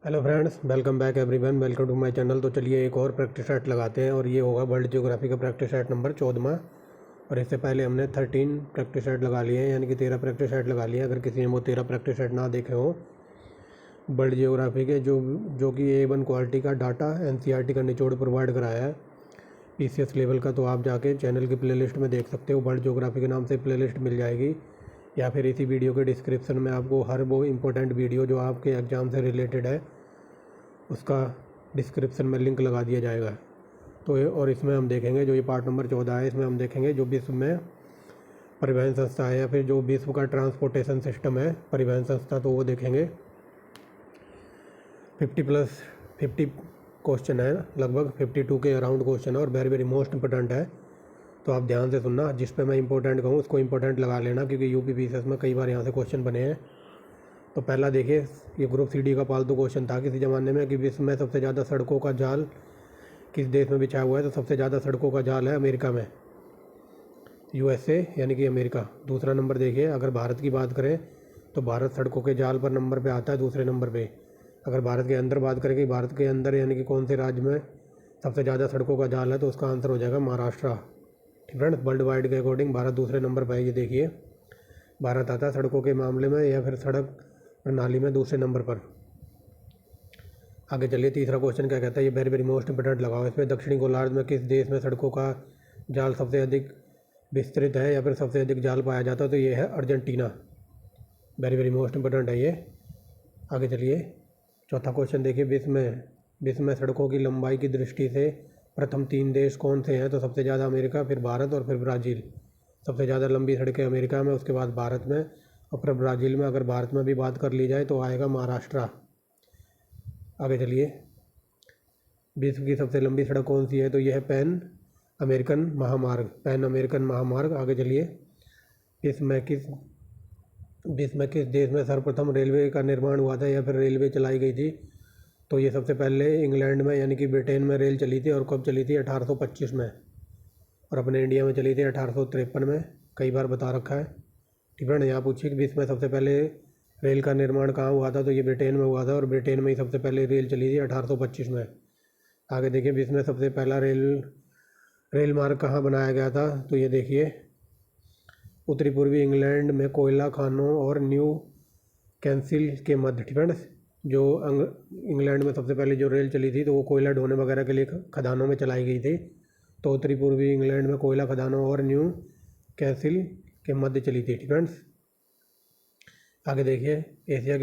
Hello friends, welcome back everyone, welcome to my channel. तो चलिए एक और प्रैक्टिस सेट लगाते हैं और ये होगा वर्ल्ड ज्योग्राफी का प्रैक्टिस सेट नंबर 14। और इससे पहले हमने 13 प्रैक्टिस सेट लगा लिए हैं, यानी कि 13 प्रैक्टिस सेट लगा लिए हैं। अगर किसी ने वो 13 प्रैक्टिस सेट ना देखे हो वर्ल्ड ज्योग्राफी के, जो कि A1 क्वालिटी का डाटा NCERT का निचोड़ प्रोवाइड कराया है PCS लेवल का, तो आप जाके चैनल की प्लेलिस्ट में देख सकते हो। वर्ल्ड ज्योग्राफी के नाम से प्लेलिस्ट मिल जाएगी, या फिर इसी वीडियो के डिस्क्रिप्शन में आपको हर वो इम्पोर्टेंट वीडियो जो आपके एग्ज़ाम से रिलेटेड है उसका डिस्क्रिप्शन में लिंक लगा दिया जाएगा। तो और इसमें हम देखेंगे, जो ये पार्ट नंबर 14 है, इसमें हम देखेंगे जो विश्व में परिवहन संस्था है या फिर जो विश्व का ट्रांसपोर्टेशन सिस्टम है परिवहन संस्था, तो वो देखेंगे। 50 क्वेश्चन है, लगभग 52 के अराउंड क्वेश्चन है और वेरी वेरी मोस्ट इंपॉर्टेंट है। तो आप ध्यान से सुनना, जिस पे मैं इंपॉर्टेंट कहूँ उसको इंपॉर्टेंट लगा लेना, क्योंकि यूपी PCS में कई बार यहाँ से क्वेश्चन बने हैं। तो पहला देखिए, ये ग्रुप CD का पालतू क्वेश्चन था किसी ज़माने में कि विश्व में सबसे ज़्यादा सड़कों का जाल किस देश में बिछा हुआ है। तो सबसे ज़्यादा सड़कों का जाल है अमेरिका में, USA यानी कि अमेरिका। दूसरा नंबर देखिए, अगर भारत की बात करें तो भारत सड़कों के जाल पर नंबर पे आता है दूसरे नंबर पे। अगर भारत के अंदर बात करें कि भारत के अंदर यानी कि कौन से राज्य में सबसे ज़्यादा सड़कों का जाल है, तो उसका आंसर हो जाएगा महाराष्ट्र। ठीक फ्रेंड्स, वर्ल्ड वाइड के अकॉर्डिंग भारत दूसरे नंबर पर है। ये देखिए, भारत आता है सड़कों के मामले में या फिर सड़क प्रणाली में दूसरे नंबर पर। आगे चलिए, तीसरा क्वेश्चन क्या कहता है, ये वेरी वेरी मोस्ट इंपोर्टेंट लगाओ इसमें। दक्षिणी गोलार्ध में किस देश में सड़कों का जाल सबसे अधिक विस्तृत है या फिर सबसे अधिक जाल पाया जाता है, तो ये है Argentina. Very very most important है ये। आगे चलिए, चौथा क्वेश्चन देखिए, विश्व में सड़कों की लंबाई की दृष्टि से प्रथम 3 देश कौन से हैं। तो सबसे ज़्यादा अमेरिका, फिर भारत और फिर ब्राज़ील। सबसे ज़्यादा लंबी सड़कें अमेरिका में, उसके बाद भारत में और फिर ब्राज़ील में। अगर भारत में भी बात कर ली जाए तो आएगा महाराष्ट्र। आगे चलिए, विश्व की सबसे लंबी सड़क कौन सी है, तो यह है पैन अमेरिकन महामार्ग। आगे चलिए, विश्व में किस देश में सर्वप्रथम रेलवे का निर्माण हुआ था या फिर रेलवे चलाई गई थी। तो ये सबसे पहले इंग्लैंड में यानी कि ब्रिटेन में रेल चली थी। और कब चली थी? 1825 में। और अपने इंडिया में चली थी 1853 में। कई बार बता रखा है। ठीक है ना। यहाँ पूछिए कि विश्व में सबसे पहले रेल का निर्माण कहाँ हुआ था, तो ये ब्रिटेन में हुआ था और ब्रिटेन में ही सबसे पहले रेल चली थी 1825 में। आगे देखिए, विश्व में सबसे पहला रेल मार्ग कहाँ बनाया गया था, तो ये देखिए, उत्तरी पूर्वी इंग्लैंड में कोयला खानों और न्यू कैंसिल के मध्य। फ्रेंड्स, जो इंग्लैंड में सबसे पहले जो रेल चली थी तो वो कोयला ढोने वगैरह के लिए खदानों में चलाई गई थी। तो उत्तरी पूर्वी इंग्लैंड में कोयला खदानों और न्यू कैंसिल के मध्य चली थी। फ्रेंड्स, आगे देखिए, एशिया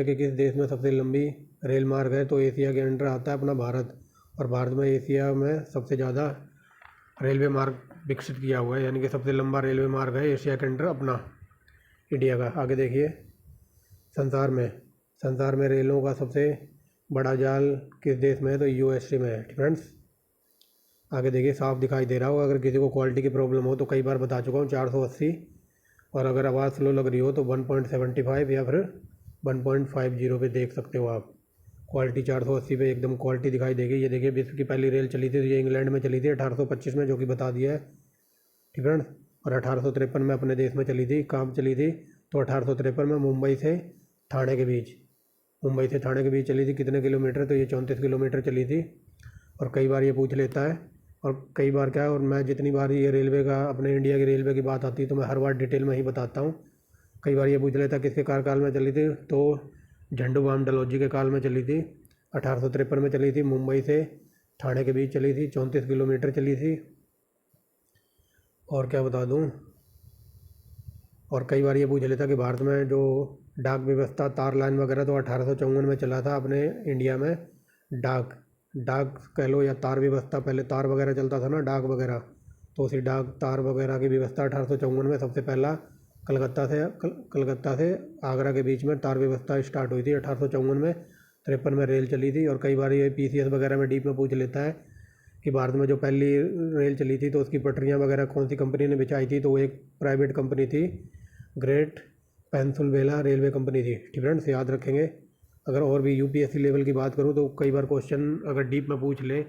के किस देश में सबसे लंबी रेल मार्ग है, तो एशिया के अंडर आता है अपना भारत। और भारत में एशिया में सबसे ज़्यादा रेलवे मार्ग विकसित किया हुआ है, यानी कि सबसे लंबा रेलवे मार्ग है एशिया के अंडर अपना इंडिया का। आगे देखिए, संसार में रेलों का सबसे बड़ा जाल किस देश में है, तो USA में है। फ्रेंड्स, आगे देखिए, साफ दिखाई दे रहा होगा। अगर किसी को क्वालिटी की प्रॉब्लम हो तो कई बार बता चुका हूँ 480, और अगर आवाज़ स्लो लग रही हो तो 1.75 या फिर 1.50 पे देख सकते हो आप। क्वालिटी 480 पे एकदम क्वालिटी दिखाई देगी। ये देखिए, विश्व की पहली रेल चली थी तो ये इंग्लैंड में चली थी 1825 में, जो कि बता दिया है। ठीक है। और 1853 में अपने देश में चली थी। कहाँ चली थी, तो 1853 में मुंबई से ठाणे के बीच चली थी। कितने किलोमीटर, तो ये 34 किलोमीटर चली थी। और कई बार ये पूछ लेता है, और कई बार क्या है, और मैं जितनी बार ये रेलवे का अपने इंडिया की रेलवे की बात आती है तो मैं हर बार डिटेल में ही बताता हूँ। कई बार ये पूछ लेता है किसके कार्यकाल में चली थी, तो झंडूबाम डलहौजी के काल में चली थी। 1853 में चली थी, मुंबई से ठाणे के बीच चली थी, 34 किलोमीटर चली थी। और क्या बता दूँ, और कई बार ये पूछ लेता कि भारत में जो डाक व्यवस्था, तार लाइन वगैरह, तो 1854 में चला था अपने इंडिया में डाक कह लो या तार व्यवस्था। पहले तार वगैरह चलता था ना, डाक वगैरह, तो उसी डाक तार वगैरह की व्यवस्था 1854 में सबसे पहला कलकत्ता से आगरा के बीच में तार व्यवस्था स्टार्ट हुई थी 1854 में। 53 में रेल चली थी। और कई बार ये PCS वगैरह में डीप में पूछ लेता है कि भारत में जो पहली रेल चली थी तो उसकी पटरियाँ वगैरह कौन सी कंपनी ने बिछाई थी, तो वो एक प्राइवेट कंपनी थी, ग्रेट पेंसिलवेनिया रेलवे कंपनी थी। ठीक फ्रेंड्स, याद रखेंगे। अगर और भी UPSC लेवल की बात करूँ तो कई बार क्वेश्चन अगर डीप में पूछ ले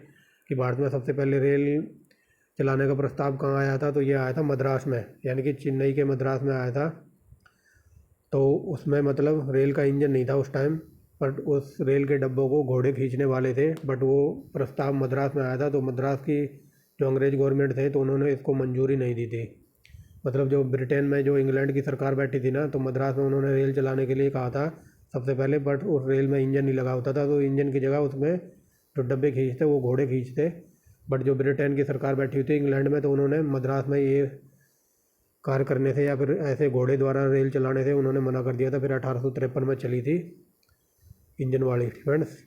कि भारत में सबसे पहले रेल चलाने का प्रस्ताव कहाँ आया था, तो ये आया था मद्रास में, यानी कि चेन्नई के मद्रास में आया था। तो उसमें मतलब रेल का इंजन नहीं था उस टाइम, बट उस रेल के डब्बों को घोड़े खींचने वाले थे, बट वो प्रस्ताव मद्रास में आया था, तो मद्रास की जो अंग्रेज़ गवर्नमेंट थे तो उन्होंने इसको मंजूरी नहीं दी थी। मतलब जो ब्रिटेन में जो इंग्लैंड की सरकार बैठी थी ना, तो मद्रास में उन्होंने रेल चलाने के लिए कहा था सबसे पहले, बट उस रेल में इंजन नहीं लगा होता था, तो इंजन की जगह उसमें जो डब्बे खींचते वो घोड़े खींचते। बट जो ब्रिटेन की सरकार बैठी हुई थी इंग्लैंड में, तो उन्होंने मद्रास में ये कार्य करने से या फिर ऐसे घोड़े द्वारा रेल चलाने से उन्होंने मना कर दिया था। फिर 1853 में चली थी इंजन वाली फ्रेंड्स,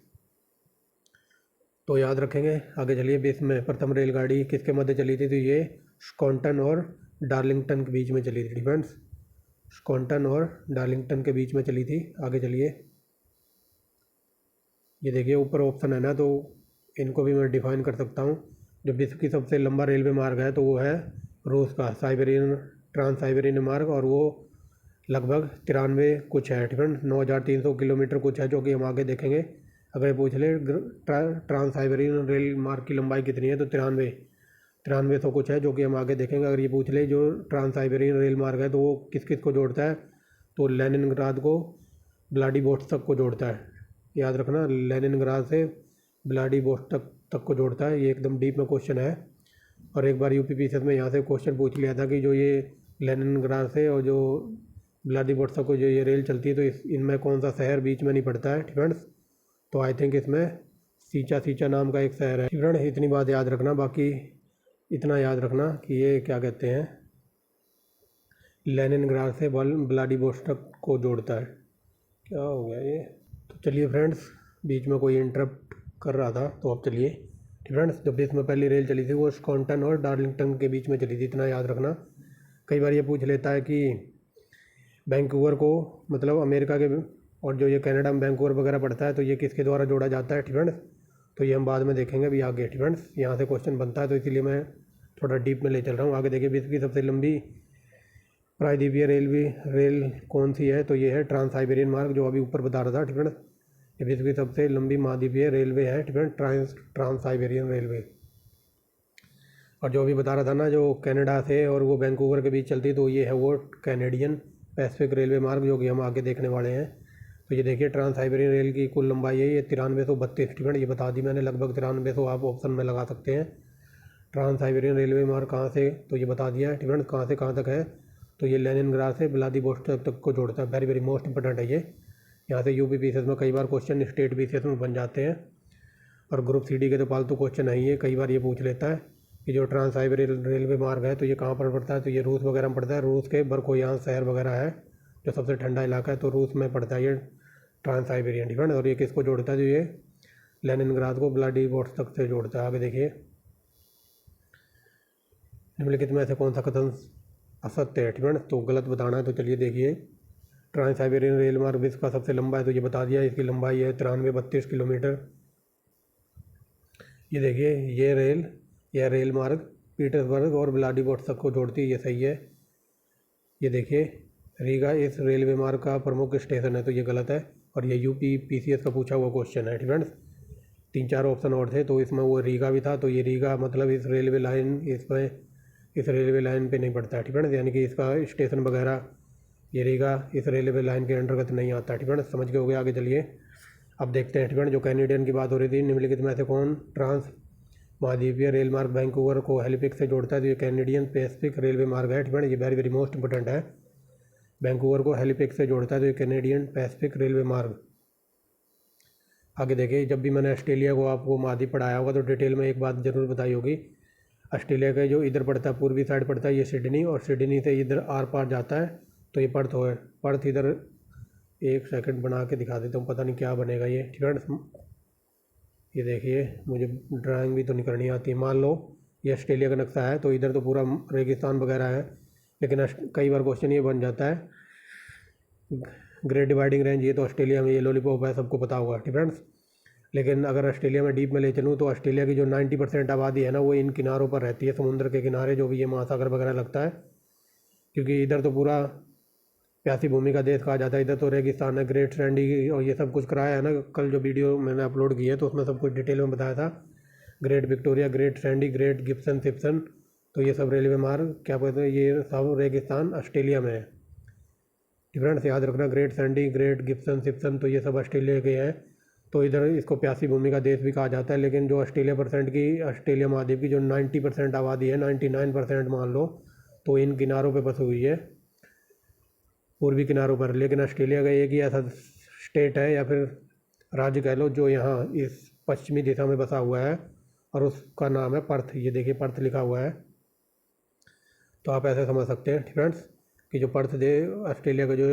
तो याद रखेंगे। आगे चलिए, विश्व में प्रथम रेलगाड़ी किसके मध्य चली थी, तो ये स्कॉटन और डार्लिंगटन के बीच में चली थी फ्रेंड्स, स्कॉटन और डार्लिंगटन के बीच में चली थी। आगे चलिए, ये देखिए ऊपर ऑप्शन है ना, तो इनको भी मैं डिफाइन कर सकता हूँ। जो विश्व की सबसे लंबा रेलवे मार्ग है तो वो है रूस का साइबेरियन ट्रांस साइबेरियन मार्ग, और वो लगभग 93 कुछ है फ्रेंड, 9300 किलोमीटर कुछ है, जो कि हम आगे देखेंगे। अगर ये पूछ ले ट्रांस साइबेरियन रेल मार्ग की लंबाई कितनी है, तो 9300 कुछ है, जो कि हम आगे देखेंगे। अगर ये पूछ ले जो ट्रांस साइबेरियन रेल मार्ग है तो वो किस किस को जोड़ता है, तो लेनिनग्राद को व्लादिवोस्तोक को जोड़ता है। याद रखना, लेनिनग्राद से व्लादिवोस्तोक तक को जोड़ता है। ये एकदम डीप में क्वेश्चन है, और एक बार यूपीपीसीएस में यहाँ से क्वेश्चन पूछ लिया था कि जो ये लेनिनग्राद से और जो व्लादिवोस्तोक को जो ये रेल चलती है, तो इनमें कौन सा शहर बीच में नहीं पड़ता है फ्रेंड्स, तो आई थिंक इसमें सीचा नाम का एक शहर है फ्रेंड। इतनी बात याद रखना, बाकी इतना याद रखना कि ये क्या कहते हैं, लेनिनग्राद से व्लादिवोस्तोक को जोड़ता है। क्या हो गया ये, तो चलिए फ्रेंड्स, बीच में कोई इंटरप्ट कर रहा था, तो अब चलिए फ्रेंड्स, जो विश्व में पहली रेल चली थी वो स्कॉटन और डार्लिंगटन के बीच में चली थी, इतना याद रखना। कई बार ये पूछ लेता है कि वैंकूवर को, मतलब अमेरिका के, और जो ये कनाडा में वैंकूवर वगैरह पड़ता है, तो ये किसके द्वारा जोड़ा जाता है फ्रेंड्स, तो ये हम बाद में देखेंगे अभी आगे फ्रेंड्स। यहाँ से क्वेश्चन बनता है, तो इसीलिए मैं थोड़ा डीप में ले चल रहा हूँ। आगे देखिए, विश्व की सबसे लंबी प्रायद्वीपीय रेल कौन सी है, तो ये है ट्रांस साइबेरियन मार्ग, जो अभी ऊपर बता रहा था फ्रेंड्स। ये विश्व की सबसे लंबी महाद्वीपीय रेलवे है फ्रेंड्स, ट्रांस साइबेरियन रेलवे। और जो अभी बता रहा था ना, जो कनाडा से और वो वैंकूवर के बीच चलती, तो ये है वो कैनेडियन पैसिफिक रेलवे मार्ग, जो कि हम आगे देखने वाले हैं। तो ये देखिए, ट्रांस साइबेरियन रेल की कुल लंबाई है ये 9332 फ्रेंड, ये बता दी मैंने, लगभग 9300 आप ऑप्शन में लगा सकते हैं। ट्रांस साइबेरियन रेलवे मार्ग कहाँ से, तो ये बता दिया है फ्रेंड, कहाँ से कहाँ तक है, तो ये लेनिनग्राद से व्लादिवोस्तोक तक को जोड़ता है। वेरी वेरी मोस्ट इंपॉर्टेंट है ये, यहाँ से यूपीपीसीएस में कई बार क्वेश्चन स्टेट बीसीएस में बन जाते हैं, और ग्रुप सीडी के तो फालतू क्वेश्चन है ये। कई बार ये पूछ लेता है कि जो ट्रांस साइबेरियन रेलवे मार्ग है तो ये कहाँ पर पड़ता है, तो ये रूस वगैरह में पड़ता है। रूस के बरकोयान शहर वगैरह है, जो सबसे ठंडा इलाका है, तो रूस में पड़ता है ये ट्रांस साइबेरियन फ्रेंड। और ये किसको जोड़ता है, जो ये लेनिनग्राद को व्लादिवोस्तोक से जोड़ता है। आगे देखिए, निम्नलिखित में से कौन सा कथन असत्य है फ्रेंड, तो गलत बताना है। तो चलिए देखिए, ट्रांस साइबेरियन रेल मार्ग विश्व का सबसे लंबा है, तो ये बता दिया, इसकी लंबाई है 9332 किलोमीटर। ये देखिए, यह रेल मार्ग पीटर्सबर्ग और व्लादिवोस्तोक को जोड़ती है, ये सही है। ये देखिए, रीगा इस रेलवे मार्ग का प्रमुख स्टेशन है, तो ये गलत है, और ये यूपीपीसीएस का पूछा हुआ क्वेश्चन है फ्रेंड्स। 3-4 ऑप्शन और थे, तो इसमें वो रीगा भी था, तो ये रीगा मतलब इस रेलवे लाइन पे नहीं पड़ता है फ्रेंड्स, यानी कि इसका स्टेशन वगैरह ये रीगा इस रेलवे लाइन के अंतर्गत नहीं आता फ्रेंड्स, समझ के हो गया। आगे चलिए, अब देखते हैं फ्रेंड, जो कैनेडियन की बात हो रही थी, निम्नलिखित में से कौन ट्रांस महाद्वीपीय रेल मार्ग वैंकूवर को हैलिफैक्स से जोड़ता है, तो ये कैनेडियन पैसिफिक रेलवे मार्ग है फ्रेंड, ये वेरी वेरी मोस्ट इंपॉर्टेंट है। वैंकूवर को हैलिफैक्स से जोड़ता है, तो ये कैनेडियन पैसिफिक रेलवे मार्ग। आगे देखिए, जब भी मैंने ऑस्ट्रेलिया को आपको महाद्वीप पढ़ाया होगा, तो डिटेल में एक बात ज़रूर बताई होगी। ऑस्ट्रेलिया का जो इधर पड़ता है, पूर्वी साइड पड़ता है ये सिडनी, और सिडनी से इधर आर पार जाता है, तो ये पर्थ है। पर्थ इधर, एक सेकंड बना के दिखा देता हूँ, पता नहीं क्या बनेगा ये फ्रेंड्स। ये देखिए, मुझे ड्राइंग भी तो नहीं करनी आती। मान लो ये ऑस्ट्रेलिया का नक्शा है, तो इधर तो पूरा रेगिस्तान वगैरह है, लेकिन कई बार क्वेश्चन ये बन जाता है ग्रेट डिवाइडिंग रेंज, ये तो ऑस्ट्रेलिया में ये लॉलीपॉप है, सबको पता होगा फ्रेंड्स। लेकिन अगर ऑस्ट्रेलिया में डीप में ले चलूँ, तो ऑस्ट्रेलिया की जो 90% आबादी है ना, वो इन किनारों पर रहती है, समुद्र के किनारे, जो भी ये महासागर वगैरह लगता है, क्योंकि इधर तो पूरा प्यासी भूमि का देश कहा जाता है। इधर तो रेगिस्तान है, ग्रेट सैंडी और ये सब कुछ कराया है ना, कल जो वीडियो मैंने अपलोड की है तो उसमें सब कुछ डिटेल में बताया था। Great Victoria, great Sandy, great Gibson Simpson, तो ये सब रेलवे मार्ग क्या कहते हैं, ये सब रेगिस्तान ऑस्ट्रेलिया में है फ्रेंड्स याद रखना, great Sandy, great Gibson, Simpson, तो ये सब ऑस्ट्रेलिया के हैं। तो इधर इसको प्यासी भूमि का देश भी कहा जाता है। लेकिन जो ऑस्ट्रेलिया महाद्वीप की जो 90% आबादी है, 99% मान लो, तो इन किनारों पे बसी हुई है, पूर्वी किनारों पर। लेकिन ऑस्ट्रेलिया का एक ही ऐसा स्टेट है या फिर राज्य कह लो जो यहाँ इस पश्चिमी दिशा में बसा हुआ है, और उसका नाम है पर्थ। ये देखिए पर्थ लिखा हुआ है। तो आप ऐसे समझ सकते हैं फ्रेंड्स कि जो पर्थ दे ऑस्ट्रेलिया का जो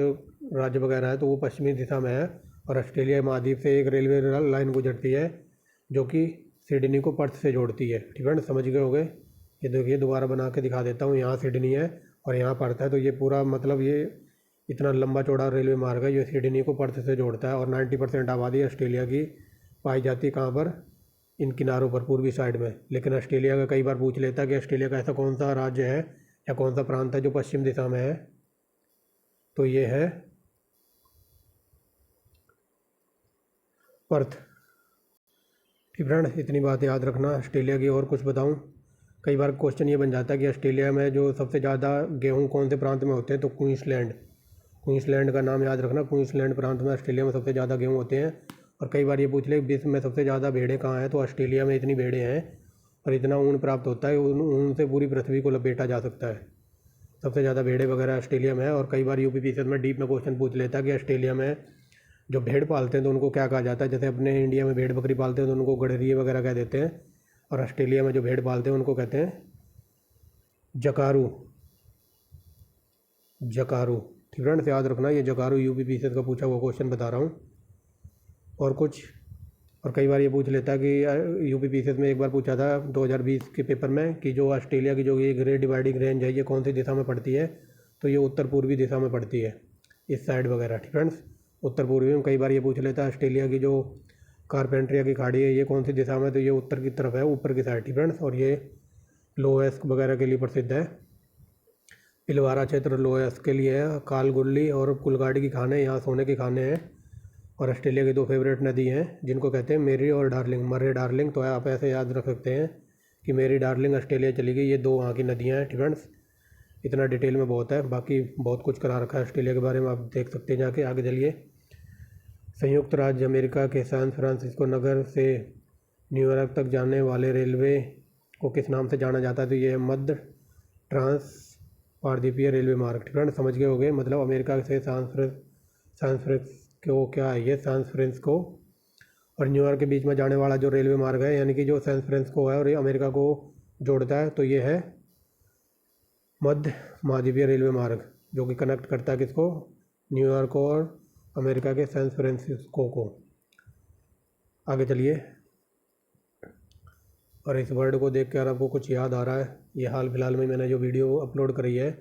राज्य वगैरह है, तो वो पश्चिमी दिशा में है। और ऑस्ट्रेलिया महाद्वीप से एक रेलवे लाइन गुजरती है जो कि सिडनी को पर्थ से जोड़ती है। फ्रेंड्स समझ गए होंगे। ये देखिए दोबारा बना के दिखा देता हूँ। यहाँ सिडनी है और यहाँ पर्थ है। तो ये पूरा मतलब ये इतना लंबा चौड़ा रेलवे मार्ग है जो सिडनी को पर्थ से जोड़ता है। और 90% आबादी ऑस्ट्रेलिया की पाई जाती है कहाँ पर, इन किनारों पर, पूर्वी साइड में। लेकिन ऑस्ट्रेलिया का कई बार पूछ लेता है कि ऑस्ट्रेलिया का ऐसा कौन सा राज्य है या कौन सा प्रांत है जो पश्चिम दिशा में है, तो ये है पर्थ। फ्रेंड्स इतनी बात याद रखना। ऑस्ट्रेलिया की और कुछ बताऊं, कई बार क्वेश्चन ये बन जाता है कि ऑस्ट्रेलिया में जो सबसे ज़्यादा गेहूं कौन से प्रांत में होते हैं, तो क्वींसलैंड का नाम याद रखना। क्वींसलैंड प्रांत में ऑस्ट्रेलिया में सबसे ज़्यादा गेहूँ होते हैं। और कई बार ये पूछ ले विश्व में सबसे ज़्यादा भेड़ें कहाँ हैं, तो ऑस्ट्रेलिया में इतनी भेड़ें हैं और इतना ऊन प्राप्त होता है, ऊन से पूरी पृथ्वी को लपेटा जा सकता है। सबसे ज़्यादा भेड़ें वगैरह ऑस्ट्रेलिया में है। और कई बार यूपीपीसीएस में डीप में क्वेश्चन पूछ लेता है कि ऑस्ट्रेलिया में जो भेड़ पालते हैं तो उनको क्या कहा जाता है। जैसे अपने इंडिया में भेड़ बकरी पालते हैं तो उनको गड़ेरिए वगैरह कह देते हैं, और ऑस्ट्रेलिया में जो भेड़ पालते हैं उनको कहते हैं जकारू। फ्रेंड्स याद रखना, ये जकारू यूपीपीसीएस का पूछा हुआ क्वेश्चन बता रहा हूँ। और कई बार ये पूछ लेता है कि यूपीपीसीएस में एक बार पूछा था 2020 के पेपर में कि जो ऑस्ट्रेलिया की जो ये ग्रेट डिवाइडिंग रेंज है, ये कौन सी दिशा में पड़ती है, तो ये उत्तर पूर्वी दिशा में पड़ती है, इस साइड वगैरह। फ्रेंड्स उत्तर पूर्वी में। कई बार ये पूछ लेता है ऑस्ट्रेलिया की जो कारपेंट्रिया की खाड़ी है, ये कौन सी दिशा में, तो ये उत्तर की तरफ है, ऊपर की साइड। फ्रेंड्स और ये लोएस्क वगैरह के लिए प्रसिद्ध है। पिलवारा क्षेत्र लोएस्क के लिए है। कालगुल्ली और कुलगाड़ी की खाने, यहाँ सोने की खाने हैं। और ऑस्ट्रेलिया की 2 फेवरेट नदी हैं जिनको कहते हैं मेरी और डार्लिंग, मर्रे डार्लिंग। तो आप ऐसे याद रख सकते हैं कि मेरी डार्लिंग ऑस्ट्रेलिया चली गई। ये 2 वहाँ की नदियाँ हैं। फ्रेंड्स इतना डिटेल में बहुत है, बाकी बहुत कुछ करा रखा है ऑस्ट्रेलिया के बारे में, आप देख सकते हैं जाके। आगे चलिए। संयुक्त राज्य अमेरिका के सैन फ्रांसिस्को नगर से न्यूयॉर्क तक जाने वाले रेलवे को किस नाम से जाना जाता है, तो ये है मध्य ट्रांस पारदीपीय रेलवे मार्ग। फ्रेंड्स समझ गए होंगे। मतलब अमेरिका से सैन फ्रांसिस्को क्या है, ये सैन फ्रांसिस्को और न्यूयॉर्क के बीच में जाने वाला जो रेलवे मार्ग है, यानी कि जो सैन फ्रांसिस्को है और ये अमेरिका को जोड़ता है, तो ये है मध्य महाद्वीपीय रेलवे मार्ग, जो कि कनेक्ट करता है किसको, न्यूयॉर्क और अमेरिका के सैन फ्रांसिस्को को। आगे चलिए। और इस वर्ड को देख कर आपको कुछ याद आ रहा है, ये हाल फिलहाल में मैंने जो वीडियो अपलोड करी है,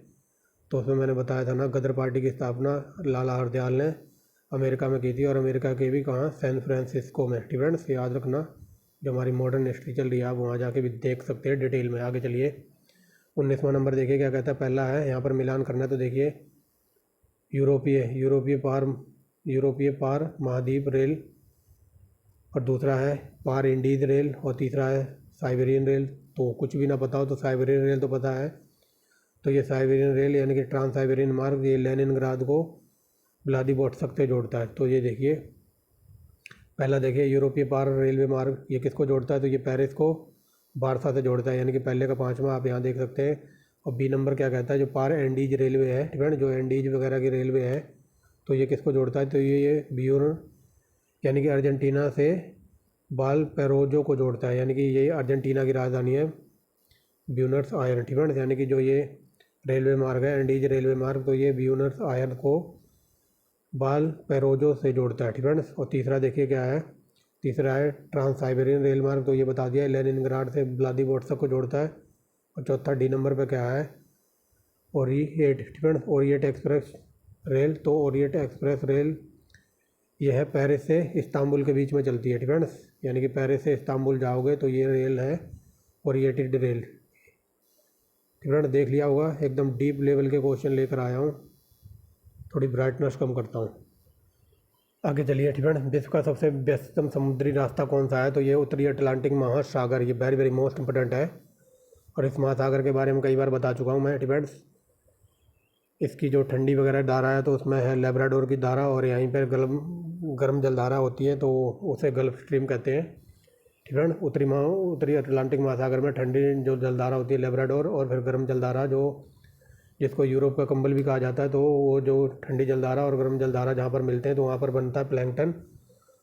तो उसमें मैंने बताया था ना, गदर पार्टी की स्थापना लाला हरदयाल ने अमेरिका में की थी, और अमेरिका के भी कहाँ, सैन फ्रांसिस्को में। फ्रेंड्स याद रखना, जो हमारी मॉडर्न हिस्ट्री चल रही है आप वहाँ जाके भी देख सकते हैं डिटेल में। आगे चलिए। 19वां नंबर देखिए क्या कहता है। पहला है, यहाँ पर मिलान करना है, तो देखिए यूरोपीय पार महाद्वीप रेल, और दूसरा है पार इंडीज रेल, और तीसरा है साइबेरियन रेल। तो कुछ भी ना पता हो तो साइबेरियन रेल तो पता है। तो ये साइबेरियन रेल यानी कि ट्रांस साइबेरियन मार्ग, ये लेनिनग्राद को व्लादिवोस्टोक से जोड़ता है। तो ये देखिए पहला देखिए यूरोपीय पार रेलवे मार्ग, ये किसको जोड़ता है, तो ये पेरिस को वारसा से जोड़ता है, यानी कि पहले का 5वां आप यहाँ देख सकते हैं। और बी नंबर क्या कहता है, जो पार एंडीज रेलवे है, फ्रेंड जो एंडीज वगैरह की रेलवे है, तो ये किसको जोड़ता है, तो ये ब्यूनस यानी कि अर्जेंटीना से वालपैराइसो को जोड़ता है, यानी कि ये अर्जेंटीना की राजधानी है ब्यूनस आयर्स। फ्रेंड्स यानी कि जो ये रेलवे मार्ग है एंडीज रेलवे मार्ग, तो ये ब्यूनस आयर्स को वालपैराइसो से जोड़ता है। फ्रेंड्स और तीसरा देखिए क्या है, तीसरा है ट्रांस साइबेरियन रेल मार्ग, तो ये बता दिया लेनिनग्राड से व्लादिवोस्टोक को जोड़ता है। और चौथा डी नंबर पे क्या है, ओरिएट एक्सप्रेस रेल। तो ओरिएट एक्सप्रेस रेल यह है पेरिस से इस्तांबुल के बीच में चलती है। फ्रेंड्स यानी कि पेरिस से इस्तांबुल जाओगे तो ये रेल है ओरिएटेड रेल। फ्रेंड्स देख लिया होगा, एकदम डीप लेवल के क्वेश्चन लेकर आया हूँ। थोड़ी ब्राइटनेस कम करता हूँ। आगे चलिए। फ्रेंड्स विश्व का सबसे व्यस्ततम समुद्री रास्ता कौन सा है, तो ये उत्तरी अटलांटिक महासागर, ये वेरी वेरी मोस्ट इंपॉर्टेंट है। और इस महासागर के बारे में कई बार बता चुका हूँ मैं। फ्रेंड्स इसकी जो ठंडी वगैरह धारा है तो उसमें है लेब्राडोर की धारा, और यहीं पर गर्म जलधारा होती है तो उसे गल्फ स्ट्रीम कहते हैं। ठीक है। उत्तरी अटलांटिक महासागर में ठंडी जो जलधारा होती है लेब्राडोर, और फिर गर्म जलधारा जो जिसको यूरोप का कंबल भी कहा जाता है, तो वो जो ठंडी जलधारा और गर्म जलधारा जहाँ पर मिलते हैं तो वहाँ पर बनता है प्लैंकटन।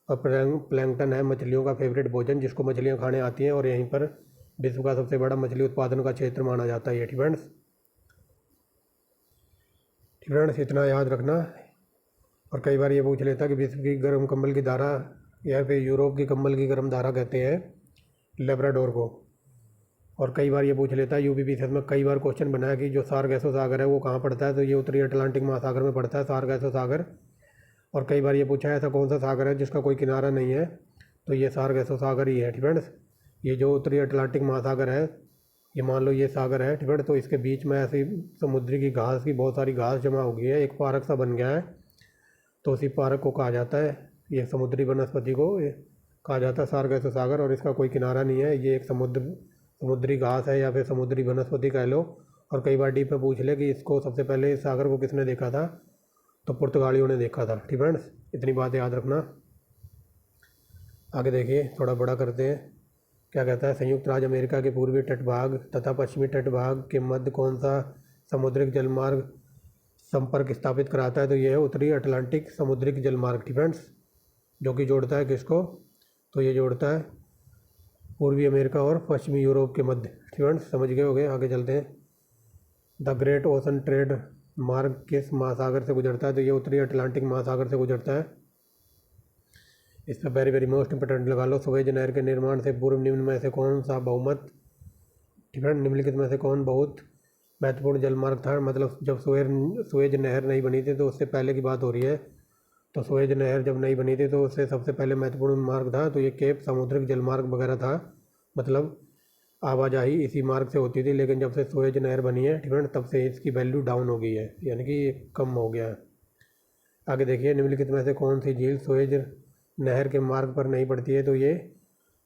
और प्लैंकटन है मछलियों का फेवरेट भोजन, जिसको मछलियाँ खाने आती हैं, और यहीं पर विश्व का सबसे बड़ा मछली उत्पादन का क्षेत्र माना जाता है ये। फ्रेंड्स इतना याद रखना। और कई बार ये पूछ लेता कि विश्व की गर्म कंबल की धारा या फिर यूरोप की कंबल की गर्म धारा कहते हैं लेब्राडोर को। और कई बार ये पूछ लेता है यूपीपीसीएस में कई बार क्वेश्चन बना है कि जो सार्गेसो सागर है वो कहाँ पड़ता है, तो ये उत्तरी अटलांटिक महासागर में पड़ता है सार्गेसो सागर। और कई बार ये पूछा है ऐसा कौन सा सागर है जिसका कोई किनारा नहीं है, तो ये सार्गेसो सागर ही है। फ्रेंड्स ये जो उत्तरी अटलांटिक महासागर है, ये मान लो ये सागर है, ठीक है, तो इसके बीच में ऐसी समुद्री की घास की बहुत सारी घास जमा हो गई है, एक पार्क सा बन गया है, तो उसी पार्क को कहा जाता है, ये समुद्री वनस्पति को कहा जाता है सार्गेसो सागर। और इसका कोई किनारा नहीं है, ये एक समुद्री घास है या फिर समुद्री वनस्पति कह लो। और कई बार डीप में पूछ ले कि इसको सबसे पहले इस सागर को किसने देखा था, तो पुर्तगालियों ने देखा था। ठीक फ्रेंड्स इतनी बात याद रखना। आगे देखिए थोड़ा बड़ा करते हैं। क्या कहता है, संयुक्त राज्य अमेरिका के पूर्वी तटभाग तथा पश्चिमी तटभाग के मध्य कौन सा समुद्रिक जलमार्ग संपर्क स्थापित कराता है, तो यह है उत्तरी अटलांटिक समुद्रिक जलमार्ग। फ्रेंड्स जो कि जोड़ता है किसको, तो ये जोड़ता है पूर्वी अमेरिका और पश्चिमी यूरोप के मध्य। फ्रेंड्स समझ गए होंगे। आगे चलते हैं। द ग्रेट ओशन ट्रेड मार्ग किस महासागर से गुजरता है, तो ये उत्तरी अटलांटिक महासागर से गुजरता है। इस पर वेरी मोस्ट इंपोर्टेंट लगा लो। सुएज नहर के निर्माण से पूर्व निम्न में से कौन सा बहुमत, ठीक है, निम्नलिखित में से कौन बहुत महत्वपूर्ण जलमार्ग था। मतलब जब सुएज नहर नहीं बनी थी तो उससे पहले की बात हो रही है। तो सुएज नहर जब नहीं बनी थी तो उससे सबसे पहले महत्वपूर्ण मार्ग था तो ये केप समुद्रिक जलमार्ग वगैरह था। मतलब आवाजाही इसी मार्ग से होती थी, लेकिन जब से सुएज नहर बनी है, ठीक है, तब से इसकी वैल्यू डाउन हो गई है, यानी कि कम हो गया है। आगे देखिए निम्नलिखित में से कौन सी झील सुएज नहर के मार्ग पर नहीं पड़ती है, तो ये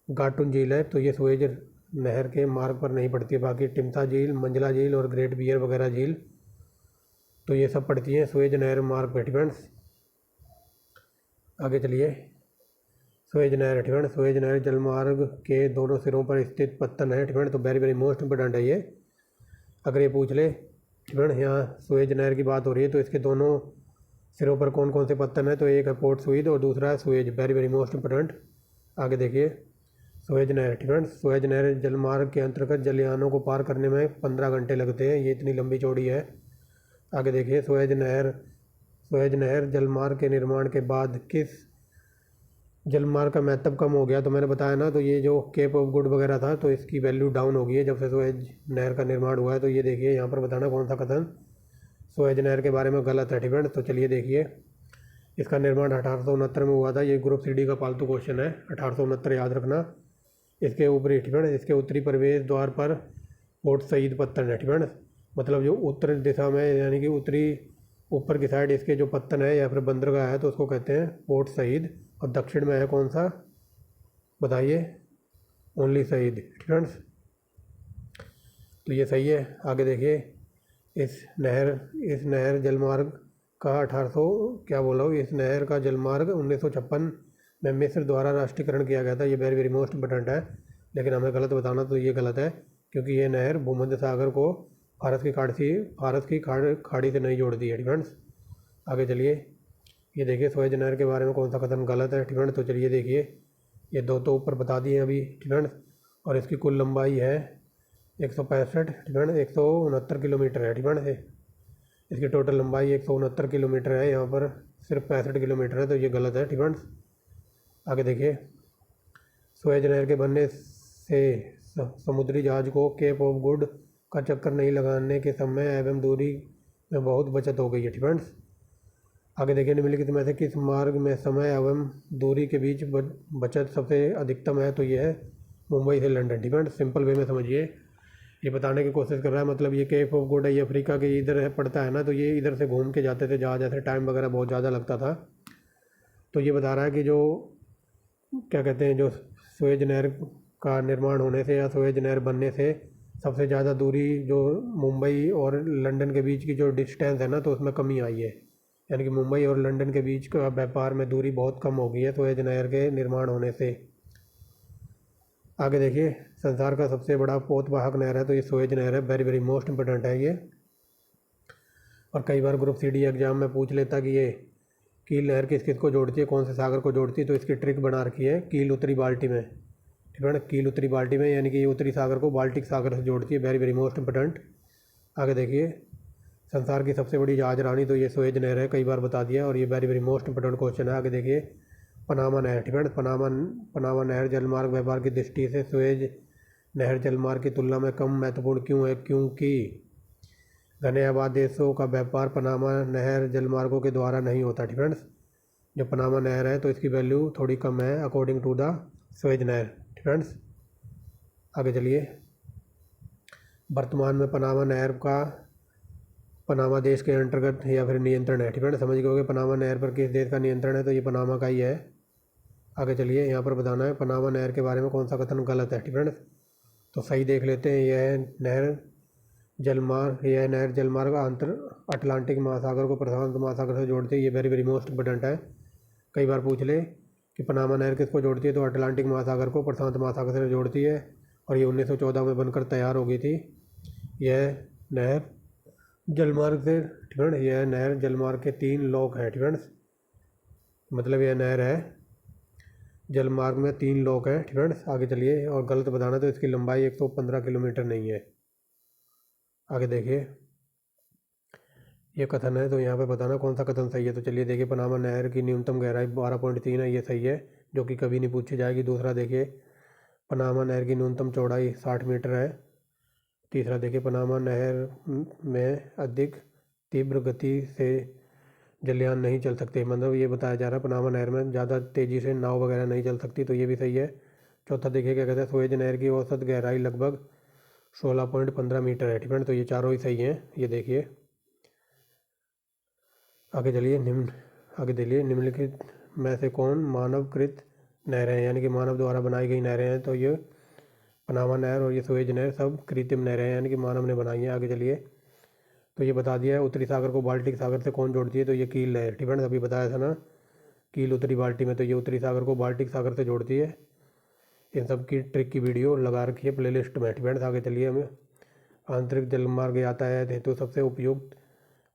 गाटुन झील है, तो ये सुएज नहर के मार्ग पर नहीं पड़ती है। बाकी टिम्सा झील, मंजला झील और ग्रेट बियर वगैरह झील, तो ये सब पड़ती हैं सुएज नहर मार्ग पर। फ्रेंड्स आगे चलिए। सुएज नहर, ठीक है, सुएज नहर जलमार्ग के दोनों सिरों पर स्थित पत्तन है। ठीक है, तो वेरी मोस्ट इंपोर्टेंट है ये। अगर ये पूछ ले, ठीक है, यहाँ सुएज नहर की बात हो रही है तो इसके दोनों सिरों पर कौन कौन से पत्तन है, तो एक है पोर्ट सुईद और दूसरा है सुएज। Very most important. आगे देखिए सुएज नहर, ठीक है, सुएज नहर जलमार्ग के अंतर्गत जलयानों को पार करने में 15 घंटे लगते हैं, ये इतनी लंबी चौड़ी है। आगे देखिए सुएज नहर जलमार्ग के निर्माण के बाद किस जलमार्ग का महत्व कम हो गया, तो मैंने बताया ना, तो ये जो केप ऑफ गुड वगैरह था तो इसकी वैल्यू डाउन हो गई है जब से सुएज नहर का निर्माण हुआ है। तो ये देखिए यहाँ पर बताना कौन सा कथन सुएज नहर के बारे में गलत है। ठीक है, तो चलिए देखिए। इसका निर्माण 1869 में हुआ था। ये ग्रुप CD का पालतू क्वेश्चन है, 1869 याद रखना। इसके ऊपरी, ठीक है, इसके उत्तरी प्रवेश द्वार पर पोर्ट सईद पत्तन है। ठीक है, मतलब जो उत्तर दिशा में यानी कि उत्तरी ऊपर की साइड इसके जो पत्तन है या फिर बंदरगाह है तो उसको कहते हैं पोर्ट सईद। और दक्षिण में है कौन सा, बताइए, ओनली सईद। फ्रेंड्स तो ये सही है। आगे देखिए इस नहर जलमार्ग का 1800 क्या बोला हूँ, इस नहर का जलमार्ग 1956 में मिस्र द्वारा राष्ट्रीयकरण किया गया था। ये वेरी मोस्ट इंपोर्टेंट है, लेकिन हमें गलत बताना, तो ये गलत है क्योंकि ये नहर भूमध्य सागर को भारत की खाड़ी से नहीं जोड़ती है। फ्रेंड्स आगे चलिए। ये देखिए सुएज नहर के बारे में कौन सा कथन गलत है। फ्रेंड्स तो चलिए देखिए, ये दो तो ऊपर बता दिए अभी। फ्रेंड्स और इसकी कुल लंबाई है 165, ठीक है, 169 किलोमीटर है। ठीक है, इसकी टोटल लंबाई 169 किलोमीटर है, यहाँ पर सिर्फ 65 किलोमीटर है, तो ये गलत है। ठीक है, आगे देखिए। सुएज नहर के बनने से समुद्री जहाज को केप ऑफ गुड का चक्कर नहीं लगाने के समय एवं दूरी में बहुत बचत हो गई है। फ्रेंड्स आगे देखिए निम्नलिखित में से किस मार्ग में समय एवं दूरी के बीच बचत सबसे अधिकतम है, तो ये है मुंबई से लंदन। फ्रेंड्स सिंपल वे में समझिए, ये बताने की कोशिश कर रहा है। मतलब ये केप ऑफ गुड है, ये अफ्रीका के इधर है पड़ता है ना, तो ये इधर से घूम के जाते थे जहाज, ऐसे टाइम वगैरह बहुत ज़्यादा लगता था। तो ये बता रहा है कि जो क्या कहते हैं, जो सुएज नहर का निर्माण होने से या सुएज नहर बनने से सबसे ज़्यादा दूरी जो मुंबई और लंदन के बीच की जो डिस्टेंस है ना, तो उसमें कमी आई है, यानी कि मुंबई और लंदन के बीच का व्यापार में दूरी बहुत कम हो गई है सुएज नहर के निर्माण होने से। आगे देखिए, संसार का सबसे बड़ा पोतवाहक नहर है तो ये सुएज नहर है, वेरी वेरी मोस्ट इंपॉर्टेंट है ये। और कई बार ग्रुप सी डी एग्जाम में पूछ लेता कि ये कील नहर किस किस को जोड़ती है, कौन से सागर को जोड़ती है, तो इसकी ट्रिक बना रखी है कील उत्तरी बाल्टी में, ठीक है ना। कील उत्तरी बाल्टी में यानी कि ये उत्तरी सागर को बाल्टिक सागर से जोड़ती है, वेरी वेरी मोस्ट इंपॉर्टेंट। आगे देखिए, संसार की सबसे बड़ी जहाज रानी तो ये सुएज नहर है, कई बार बता दिया, और ये very very most important question है। आगे देखिए, पनामा नहर, ठीक है। पनामा नहर जलमार्ग व्यापार की दृष्टि से सुएज नहर जलमार्ग की तुलना में कम महत्वपूर्ण क्यों है? क्योंकि घने आबाद देशों का व्यापार पनामा नहर जलमार्गों के द्वारा नहीं होता, ठीक है। जो पनामा नहर है तो इसकी वैल्यू थोड़ी कम है अकॉर्डिंग टू द सुएज नहर, ठीक है। आगे चलिए, वर्तमान में पनामा नहर का पनामा देश के अंतर्गत या फिर नियंत्रण है, ठीक है। समझ गए पनामा नहर पर किस देश का नियंत्रण है, तो ये पनामा का ही है। आगे चलिए, यहाँ पर बताना है पनामा नहर के बारे में कौन सा कथन गलत है, ठीक है। तो सही देख लेते हैं। यह नहर जलमार्ग अंतर अटलांटिक महासागर को प्रशांत महासागर से जोड़ती है, ये वेरी वेरी मोस्ट इंपॉर्टेंट है। कई बार पूछ ले कि पनामा नहर किसको जोड़ती है, तो अटलांटिक महासागर को प्रशांत महासागर से जोड़ती है, और ये 1914 में बनकर तैयार हो गई थी। यह नहर जलमार्ग से, ठीक है, यह नहर जलमार्ग के 3 लॉक है, ठीक है। मतलब यह नहर है जलमार्ग में 3 लॉक है, ठीक है। आगे चलिए, और गलत बताना तो इसकी लंबाई 115 किलोमीटर नहीं है। आगे देखिए, ये कथन है तो यहाँ पे बताना कौन सा कथन सही है। तो चलिए देखिए, पनामा नहर की न्यूनतम गहराई 12.3 है, ये सही है, जो कि कभी नहीं पूछी जाएगी। दूसरा देखिए, पनामा नहर की न्यूनतम चौड़ाई 60 मीटर है। तीसरा देखिए, पनामा नहर में अधिक तीव्र गति से जलयान नहीं चल सकते, मतलब ये बताया जा रहा है पनामा नहर में ज़्यादा तेज़ी से नाव वगैरह नहीं चल सकती, तो ये भी सही है। चौथा देखिए, क्या कहते हैं, सुएज नहर की औसत गहराई लगभग 16.15 मीटर है, ठीक है। तो ये चारों ही सही हैं, ये देखिए। आगे चलिए, निम्नलिखित में से कौन मानवकृत नहरें हैं, यानी कि मानव द्वारा बनाई गई नहरें हैं, तो ये पनामा नहर और ये सुएज नहर सब कृत्रिम नहरें हैं, यानी कि मानव ने बनाई हैं। आगे चलिए, तो ये बता दिया है उत्तरी सागर को बाल्टिक सागर से कौन जोड़ती है, तो ये कील नहर, ठीक है ना, अभी बताया था ना, कील उत्तरी बाल्टी में, तो ये उत्तरी सागर को बाल्टिक सागर से जोड़ती है। इन सब की ट्रिक की वीडियो लगा रखी है प्लेलिस्ट में, ठीक है। आगे चलिए, हमें आंतरिक जलमार्ग यातायात हेतु सबसे उपयुक्त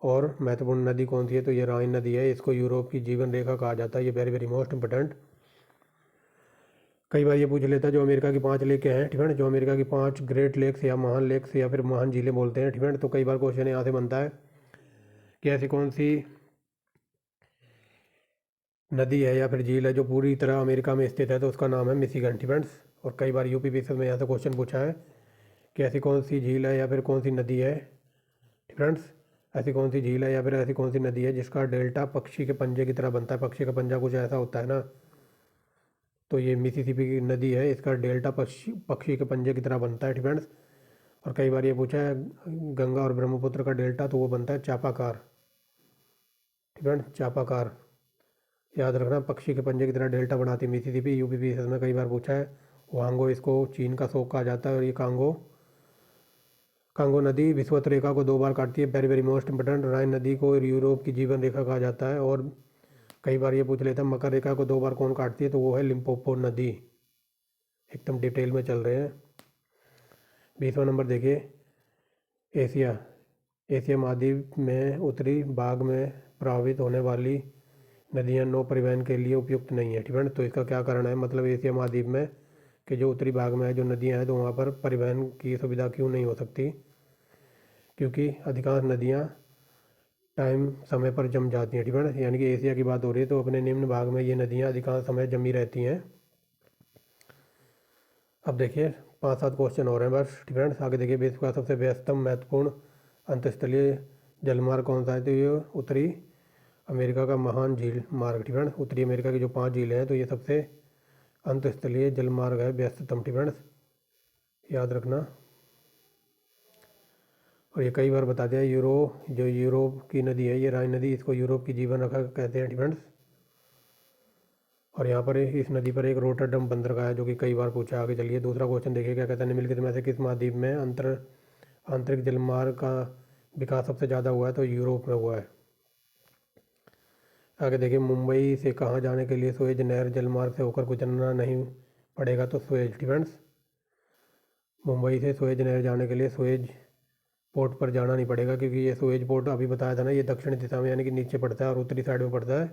और महत्वपूर्ण नदी कौन सी है, तो ये राइन नदी है, इसको यूरोप की जीवन रेखा कहा जाता है, ये वेरी वेरी मोस्ट इंपॉर्टेंट। कई बार ये पूछ लेता है जो अमेरिका की 5 लेकें हैं, ठीक है, जो अमेरिका की 5 ग्रेट लेक्स या महान लेक्स या फिर महान झीलें बोलते हैं, ठीक है। तो कई बार क्वेश्चन यहाँ से बनता है कि ऐसी कौन सी नदी है या फिर झील है जो पूरी तरह अमेरिका में स्थित है, तो उसका नाम है मिशिगन, ठीक है। और कई बार यूपी पीसीएस में यहाँ से क्वेश्चन पूछा है कि ऐसी कौन सी झील है या फिर कौन सी नदी है, फ्रेंड्स, ऐसी कौन सी झील है या फिर ऐसी कौन सी नदी है जिसका डेल्टा पक्षी के पंजे की तरह बनता है। पक्षी का पंजा कुछ ऐसा होता है ना, तो ये मिसिसिपी की नदी है, इसका डेल्टा पक्षी के पंजे की तरह बनता है, फ्रेंड्स। और कई बार ये पूछा है गंगा और ब्रह्मपुत्र का डेल्टा, तो वो बनता है चापाकार, ठीक है, चापाकार। याद रखना, पक्षी के पंजे की तरह डेल्टा बनाती है मिसिसिपी। यूपी पीसीएस में कई बार पूछा है वांगो, इसको चीन का शोक कहा जाता है, और ये कांगो नदी विषुवत रेखा को 2 बार काटती है, वेरी वेरी मोस्ट इंपॉर्टेंट। राइन नदी को यूरोप की जीवन रेखा कहा जाता है। और कई बार ये पूछ लेता है मकर रेखा को 2 बार कौन काटती है, तो वो है लिम्पोपो नदी। एकदम डिटेल में चल रहे हैं। 20वां नंबर देखिए, एशिया एशिया महाद्वीप में उत्तरी भाग में प्रवाहित होने वाली नदियाँ नौ परिवहन के लिए उपयुक्त नहीं है, ठीक है। तो इसका क्या कारण है, मतलब एशिया महाद्वीप में कि जो उत्तरी भाग में है जो नदियाँ हैं, तो वहाँ पर परिवहन की सुविधा क्यों नहीं हो सकती, क्योंकि अधिकांश नदियाँ टाइम समय पर जम जाती हैं, ठीक है। यानी कि एशिया की बात हो रही है, तो अपने निम्न भाग में ये नदियाँ अधिकांश समय जमी रहती हैं। अब देखिए 5-7 क्वेश्चन हो रहे हैं बस, ठीक है। आगे देखिए, विश्व का सबसे व्यस्तम महत्वपूर्ण अंतस्थलीय जलमार्ग कौन सा है, तो ये उत्तरी अमेरिका का महान झील मार्ग, ठीक है। उत्तरी अमेरिका की जो 5 झीलें हैं, तो ये सबसे अंतस्थलीय जलमार्ग है, व्यस्ततम, ठीक है, याद रखना। और ये कई बार बता दिया, जो यूरोप की नदी है ये राइन नदी, इसको यूरोप की जीवन रेखा कहते हैं, फ्रेंड्स। और यहाँ पर इस नदी पर एक रोटरडम बंदरगाह का है, जो कि कई बार पूछा। आगे चलिए दूसरा क्वेश्चन देखिए क्या कहता है। निम्नलिखित में से किस महाद्वीप में आंतरिक जलमार्ग का विकास सबसे ज़्यादा हुआ है? तो यूरोप में हुआ है। आगे देखिए, मुंबई से कहाँ जाने के लिए सुएज नहर जलमार्ग से होकर गुजरना नहीं पड़ेगा? तो सुएज डिफेंस। मुंबई से सुएज नहर जाने के लिए सुएज पोर्ट पर जाना नहीं पड़ेगा, क्योंकि ये सुएज पोर्ट अभी बताया था ना, ये दक्षिणी दिशा में यानी कि नीचे पड़ता है और उत्तरी साइड में पड़ता है।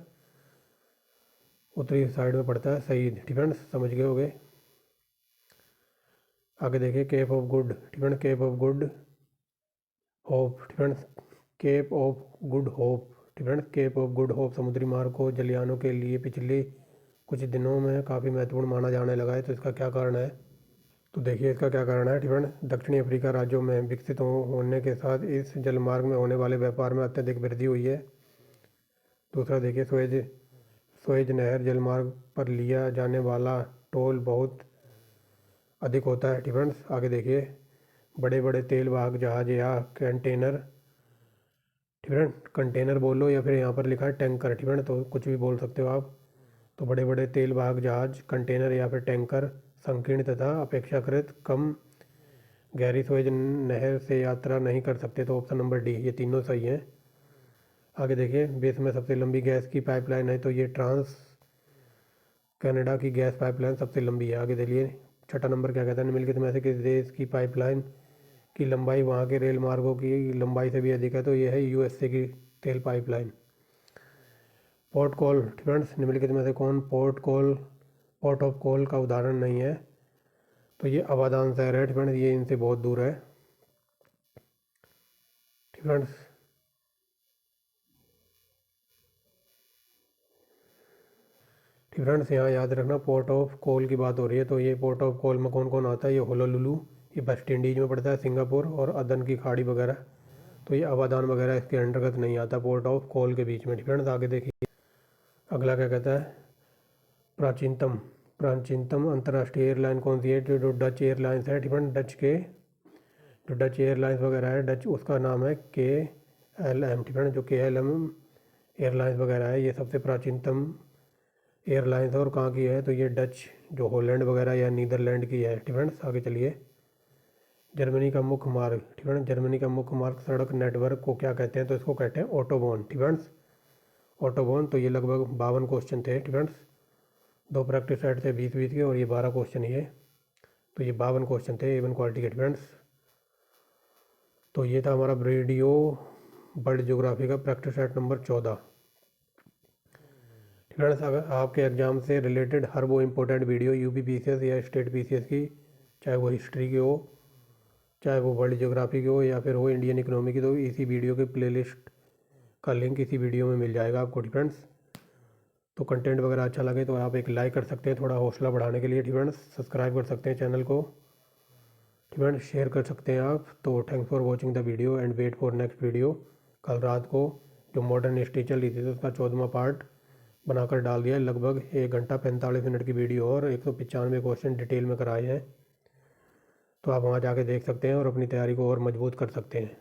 उत्तरी साइड में पड़ता है। सही डिफेंस, समझ गए होगे। आगे देखिए, Cape of Good defence, Cape of Good Hope defence, Cape of Good Hope defence, Cape of Good Hope समुद्री मार्ग को जलयानों के लिए पिछले कुछ दिनों में काफ़ी महत्वपूर्ण माना जाने लगा है। तो इसका क्या कारण है? तो देखिए इसका क्या कारण है डिफेंस। दक्षिणी अफ्रीका राज्यों में विकसित होने के साथ इस जलमार्ग में होने वाले व्यापार में अत्यधिक वृद्धि हुई है। दूसरा देखिए, सुएज नहर जलमार्ग पर लिया जाने वाला टोल बहुत अधिक होता है डिफेंस। आगे देखिए, बड़े बड़े तेल वाहक जहाज या कंटेनर डिफेंस, कंटेनर बोलो या फिर यहाँ पर लिखा है टैंकर डिफेंस, तो कुछ भी बोल सकते हो आप। तो बड़े बड़े तेल वाहक जहाज, कंटेनर या फिर टैंकर संकीर्ण तथा अपेक्षाकृत कम गहरी सुएज नहर से यात्रा नहीं कर सकते। तो ऑप्शन नंबर डी, ये तीनों सही हैं। आगे देखिए, विश्व में सबसे लंबी गैस की पाइपलाइन है? तो ये ट्रांस कनाडा की गैस पाइपलाइन सबसे लंबी है। आगे देखिए, छठा नंबर क्या कहता है। निम्नलिखित में से किस देश की पाइपलाइन की लंबाई वहाँ के रेल मार्गों की लंबाई से भी अधिक है? तो ये है यूएसए की तेल पाइपलाइन। पोर्ट कॉल डिफेंस, निम्नलिखित में से कौन पोर्ट ऑफ कॉल का उदाहरण नहीं है? तो ये अबादान शहर है डिफेंस, ये इनसे बहुत दूर है डिफेंस। डिफरेंस यहाँ याद रखना, पोर्ट ऑफ कॉल की बात हो रही है। तो ये पोर्ट ऑफ कॉल में कौन कौन आता है? ये होलोलुलु, ये वेस्ट इंडीज में पड़ता है, सिंगापुर और अदन की खाड़ी वगैरह। तो ये अबादान वगैरह इसके अंतर्गत नहीं आता पोर्ट ऑफ कॉल के बीच में डिफरेंस। आगे देखिए अगला क्या कहता है। प्राचीनतम प्राचीनतम अंतर्राष्ट्रीय एयरलाइन कौन सी है? जो डच एयरलाइंस है डिफरेंट, जो डच एयरलाइंस वगैरह है डच, उसका नाम है KLM डिफरेंट। जो KLM एयरलाइंस वगैरह है ये सबसे प्राचीनतम एयरलाइंस है। और कहाँ की है? तो ये डच, जो हॉलैंड वगैरह या नीदरलैंड की है डिफेंस। आगे चलिए, जर्मनी का मुख्य मार्ग डिफेंस, जर्मनी का मुख्य मार्ग सड़क नेटवर्क को क्या कहते हैं? तो इसको कहते हैं ऑटोबान डिफेंस, ऑटोबान। तो ये लगभग 52 क्वेश्चन थे डिफेंस, 2 प्रैक्टिस सेट थे 20-20 के और ये 12 क्वेश्चन ये। तो ये 52 क्वेश्चन थे A1 क्वालिटी के डिफेंस। तो ये था हमारा वीडियो वर्ल्ड ज्योग्राफी का प्रैक्टिस सेट नंबर 14। फ्रेंड्स, अगर आपके एग्ज़ाम से रिलेटेड हर वो इम्पोर्टेंट वीडियो UP PCS या स्टेट PCS की, चाहे वो हिस्ट्री की हो, चाहे वो वर्ल्ड ज्योग्राफी की हो या फिर हो इंडियन इकोनॉमी की, तो इसी वीडियो के प्लेलिस्ट का लिंक इसी वीडियो में मिल जाएगा आपको फ्रेंड्स। तो कंटेंट वगैरह अच्छा लगे तो आप एक लाइक कर सकते हैं थोड़ा हौसला बढ़ाने के लिए फ्रेंड्स। सब्सक्राइब कर सकते हैं चैनल को फ्रेंड्स, शेयर कर सकते हैं आप। तो thanks for watching the video and wait for next video. कल रात को जो मॉडर्न हिस्ट्री चल रही थी तो उसका 14वां पार्ट बनाकर डाल दिया है। लगभग 1 घंटा 45 मिनट की वीडियो और 195 क्वेश्चन डिटेल में कराए हैं। तो आप वहाँ जाके देख सकते हैं और अपनी तैयारी को और मजबूत कर सकते हैं।